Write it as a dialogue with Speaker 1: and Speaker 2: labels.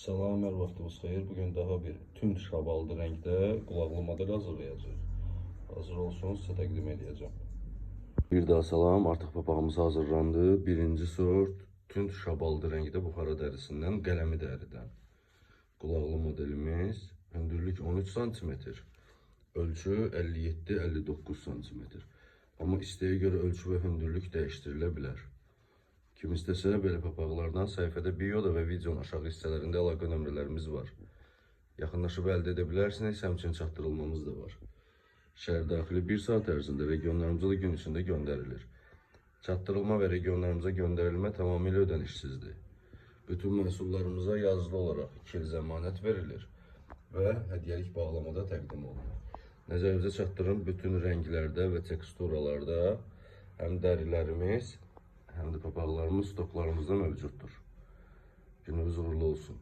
Speaker 1: Salam, hər vaxtınız xeyir. Bugün daha bir tünd şabaldı renkte qulaqlı model hazırlayacağız. Hazır olsun, sizə təqdim edəcəm. Bir daha salam, artıq papağımız hazırlandı. Birinci sort tünd şabaldı renkte buxara dərisindən, qələmi dəridən. Qulaqlı modelimiz hündürlük 13 cm, ölçü 57-59 cm. Amma istəyə görə ölçü və hündürlük dəyişdirilə bilər. Kim istəsə belə papaqlardan səhifədə bioda və videonun aşağı hissələrində əlaqə nömrələrimiz var. Yaxınlaşıb əldə edə bilərsiniz, həmçinin çatdırılmamız da var. Şəhər daxili 1 saat ərzində regionlarımıza da gün içində göndərilir. Çatdırılma və regionlarımıza göndərilmə tamamilə ödənişsizdir. Bütün məhsullarımıza yazılı olaraq 2 il zəmanət verilir və hədiyyəlik bağlamada təqdim olunur. Nəzərinizə çatdırın, bütün rənglərdə və teksturalarda həm dərilərimiz, həm də papaqlarımız stoklarımızda mövcuddur. Gününüz uğurlu olsun.